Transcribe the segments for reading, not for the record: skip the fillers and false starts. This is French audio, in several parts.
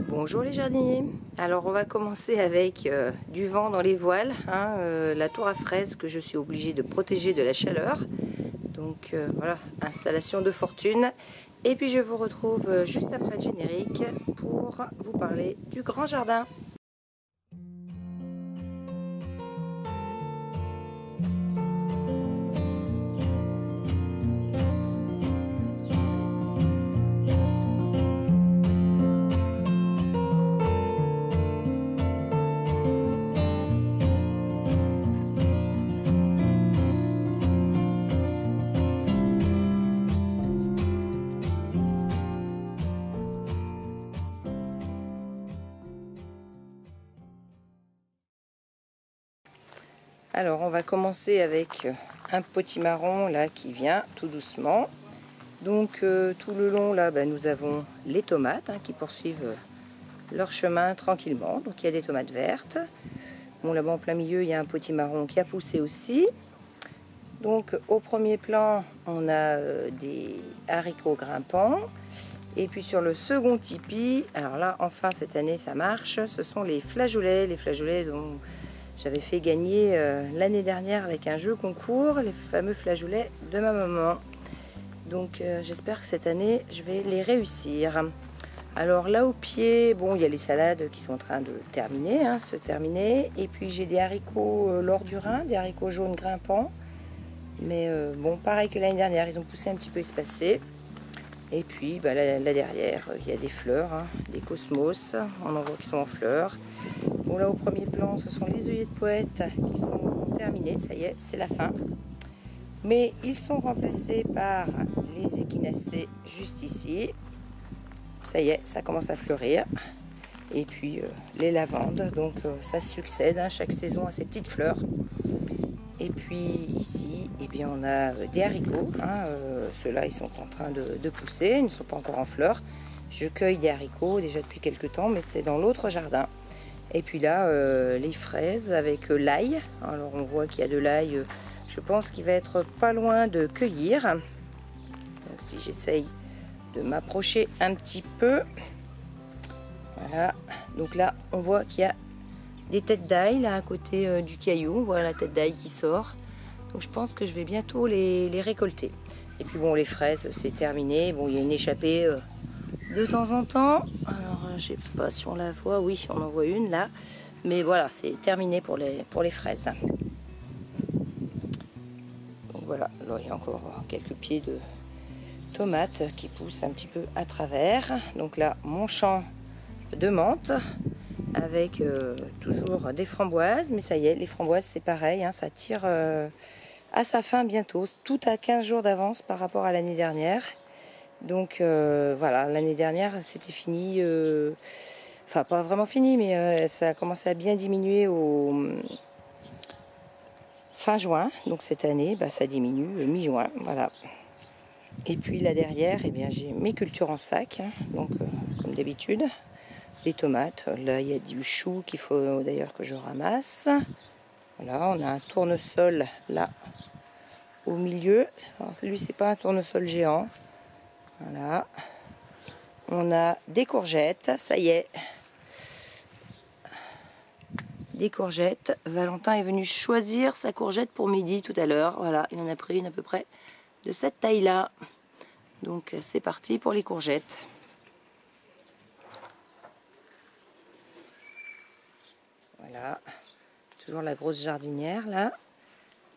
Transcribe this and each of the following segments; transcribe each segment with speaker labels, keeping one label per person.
Speaker 1: Bonjour les jardiniers. Alors on va commencer avec du vent dans les voiles, la tour à fraises que je suis obligée de protéger de la chaleur. Donc voilà, installation de fortune. Et puis je vous retrouve juste après le générique pour vous parler du grand jardin. Alors on va commencer avec un potimarron là qui vient tout doucement. Donc tout le long là nous avons les tomates qui poursuivent leur chemin tranquillement. Donc il y a des tomates vertes. Bon, là-bas en plein milieu il y a un potimarron qui a poussé aussi. Donc au premier plan on a des haricots grimpants. Et puis sur le second tipi, alors là enfin cette année ça marche, ce sont les flageolets dont j'avais fait gagner l'année dernière avec un jeu concours, les fameux flageolets de ma maman. Donc j'espère que cette année je vais les réussir. Alors là au pied, bon, il y a les salades qui sont en train de se terminer. Et puis j'ai des haricots l'or du Rhin, des haricots jaunes grimpants. Mais bon, pareil que l'année dernière, ils ont poussé un petit peu espacés. Et puis là derrière, il y a des fleurs, des cosmos, on en voit qui sont en fleurs. Bon, là au premier plan, ce sont les œillets de poète qui sont terminés, ça y est, c'est la fin. Mais ils sont remplacés par les échinacées juste ici. Ça y est, ça commence à fleurir. Et puis les lavandes, donc ça se succède, chaque saison a ses petites fleurs. Et puis ici, eh bien, on a des haricots. Ceux-là, ils sont en train de pousser, ils ne sont pas encore en fleurs. Je cueille des haricots déjà depuis quelques temps, mais c'est dans l'autre jardin. Et puis là, les fraises avec l'ail. Alors on voit qu'il y a de l'ail, je pense qu'il va être pas loin de cueillir. Donc si j'essaye de m'approcher un petit peu. Voilà, donc là, on voit qu'il y a des têtes d'ail là à côté du caillou. On voit la tête d'ail qui sort. Donc je pense que je vais bientôt les récolter. Et puis bon, les fraises, c'est terminé. Bon, il y a une échappée de temps en temps. Alors je sais pas si on la voit. Oui, on en voit une là. Mais voilà, c'est terminé pour les fraises. Donc voilà, là il y a encore quelques pieds de tomates qui poussent un petit peu à travers. Donc là, mon champ de menthe avec toujours des framboises, mais ça y est, les framboises c'est pareil, ça tire à sa fin bientôt, tout à 15 jours d'avance par rapport à l'année dernière. Donc voilà, l'année dernière c'était fini, enfin pas vraiment fini, mais ça a commencé à bien diminuer au fin juin. Donc cette année ça diminue mi-juin, voilà. Et puis là derrière, eh bien j'ai mes cultures en sac, donc comme d'habitude. Des tomates, là il y a du chou qu'il faut d'ailleurs que je ramasse. Voilà, on a un tournesol là au milieu. Alors, lui c'est pas un tournesol géant. Voilà. On a des courgettes, ça y est. Des courgettes. Valentin est venu choisir sa courgette pour midi tout à l'heure. Voilà, il en a pris une à peu près de cette taille-là. Donc c'est parti pour les courgettes. Voilà, toujours la grosse jardinière là,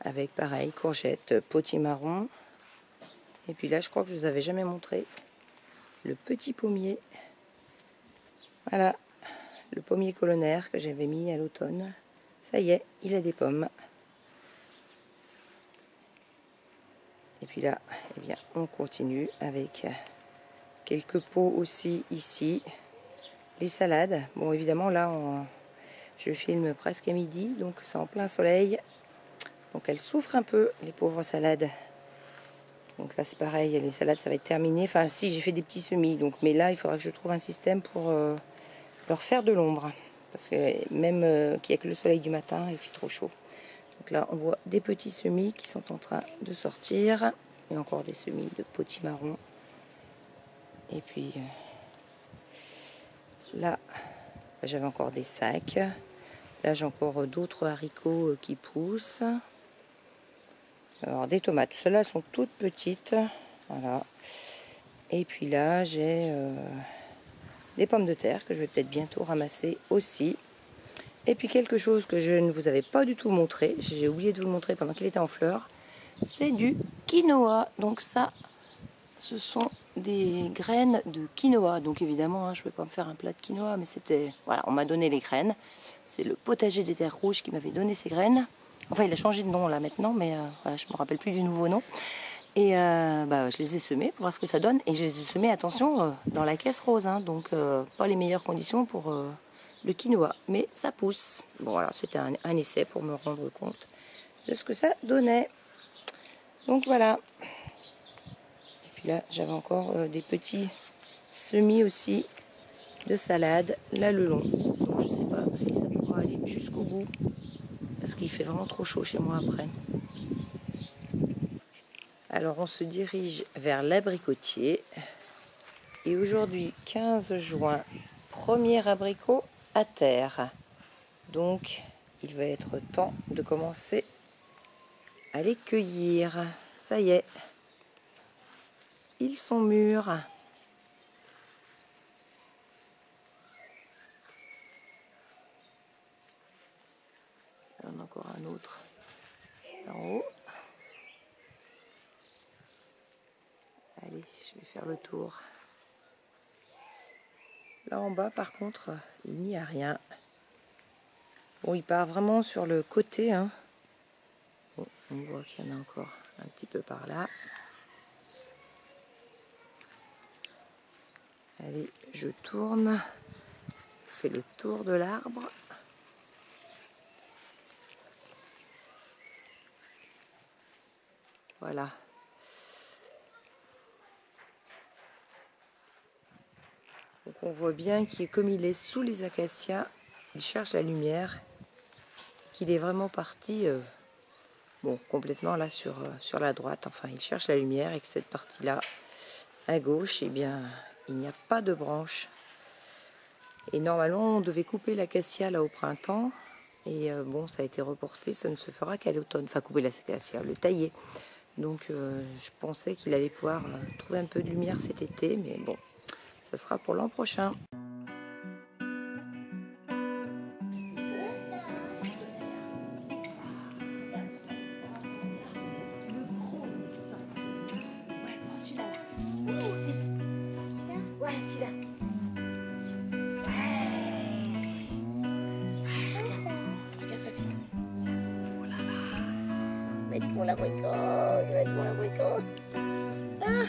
Speaker 1: avec pareil, courgettes, potimarron. Et puis là, je crois que je vous avais jamais montré le petit pommier. Voilà, le pommier colonnaire que j'avais mis à l'automne. Ça y est, il a des pommes. Et puis là, eh bien, on continue avec quelques pots aussi ici. Les salades. Bon, évidemment, là, je filme presque à midi, donc c'est en plein soleil. Donc elles souffrent un peu, les pauvres salades. Donc là, c'est pareil, les salades, ça va être terminé. Enfin, si, j'ai fait des petits semis. Donc, mais là, il faudra que je trouve un système pour leur faire de l'ombre. Parce que même qu'il n'y a que le soleil du matin, il fait trop chaud. Donc là, on voit des petits semis qui sont en train de sortir. Et encore des semis de potimarron. Et puis, Là, j'avais encore des sacs. Là, j'ai encore d'autres haricots qui poussent. Alors, des tomates. Celles-là sont toutes petites. Voilà. Et puis là, j'ai des pommes de terre que je vais peut-être bientôt ramasser aussi. Et puis quelque chose que je ne vous avais pas du tout montré. J'ai oublié de vous le montrer pendant qu'il était en fleurs. C'est du quinoa. Donc ça, ce sont des graines de quinoa. Donc évidemment, hein, je ne vais pas me faire un plat de quinoa, mais c'était... Voilà, on m'a donné les graines. C'est le potager des terres rouges qui m'avait donné ces graines. Enfin, il a changé de nom là maintenant, mais voilà, je ne me rappelle plus du nouveau nom. Et je les ai semés pour voir ce que ça donne. Et je les ai semés, attention, dans la caisse rose. Hein, donc pas les meilleures conditions pour le quinoa. Mais ça pousse. Bon, voilà, c'était un essai pour me rendre compte de ce que ça donnait. Donc voilà. Et puis là, j'avais encore des petits semis aussi de salade, là le long. Donc je sais pas si ça pourra aller jusqu'au bout, parce qu'il fait vraiment trop chaud chez moi après. Alors on se dirige vers l'abricotier. Et aujourd'hui, 15 juin, premier abricot à terre. Donc il va être temps de commencer à les cueillir. Ça y est. Ils sont mûrs. Il y en a encore un autre en haut. Allez, je vais faire le tour. Là en bas, par contre, il n'y a rien. Bon, il part vraiment sur le côté. Hein. Bon, on voit qu'il y en a encore un petit peu par là. Allez, je tourne. Je fais le tour de l'arbre. Voilà. Donc on voit bien comme il est sous les acacias, il cherche la lumière, qu'il est vraiment parti complètement là sur la droite. Enfin, il cherche la lumière et que cette partie-là, à gauche, eh bien, il n'y a pas de branches. Et normalement, on devait couper l'acacia là au printemps. Et bon, ça a été reporté, ça ne se fera qu'à l'automne. Enfin, couper l'acacia, le tailler. Donc, je pensais qu'il allait pouvoir trouver un peu de lumière cet été. Mais bon, ça sera pour l'an prochain. Pour l'abricot, tu vas être pour l'abricot. Ah,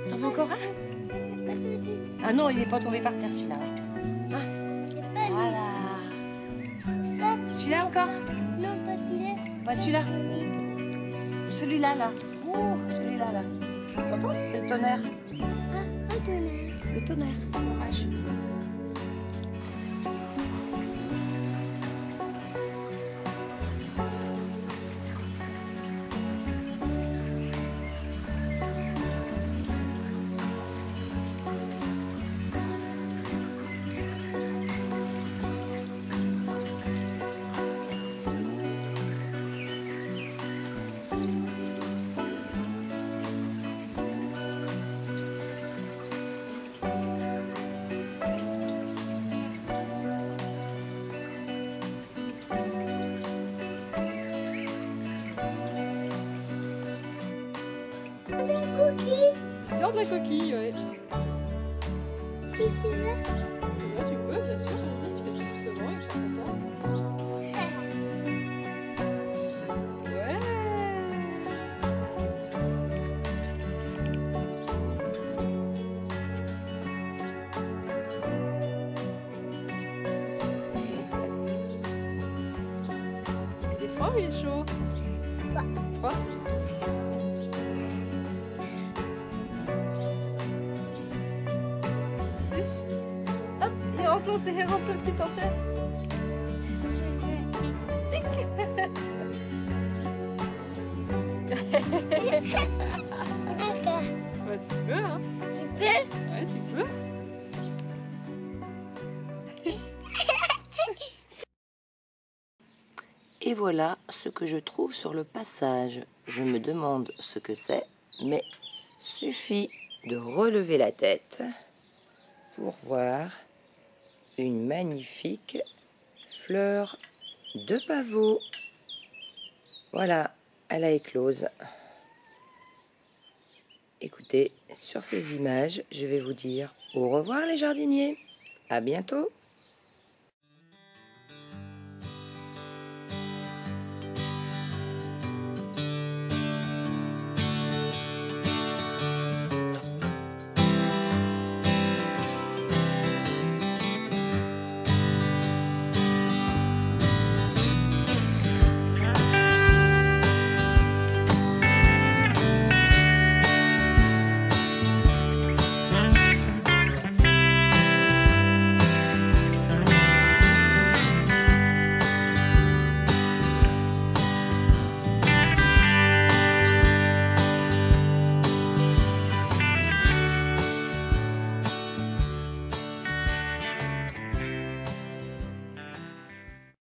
Speaker 1: t'en veux encore un? Ah non, il n'est pas tombé par terre celui-là. Ah, voilà. Celui-là encore?
Speaker 2: Non, pas celui-là.
Speaker 1: Pas celui-là? Celui-là, là. Oh, celui-là, là. T'entends? C'est le tonnerre.
Speaker 2: Ah, un tonnerre.
Speaker 1: Le tonnerre, c'est l'orage.
Speaker 3: Sors de la coquille, ouais.
Speaker 2: Qui c'est là?
Speaker 3: Là, tu peux, bien sûr. Vas-y, tu fais tout doucement, il sera content. Ouais. Il est froid ou il est chaud? Froid. Rentre sa petite antenne. Bah, tu veux, hein.
Speaker 2: Tu peux?
Speaker 3: Ouais, tu peux.
Speaker 1: Et voilà ce que je trouve sur le passage. Je me demande ce que c'est, mais suffit de relever la tête pour voir une magnifique fleur de pavot. Voilà, elle a éclose. Écoutez, sur ces images, je vais vous dire au revoir les jardiniers. À bientôt.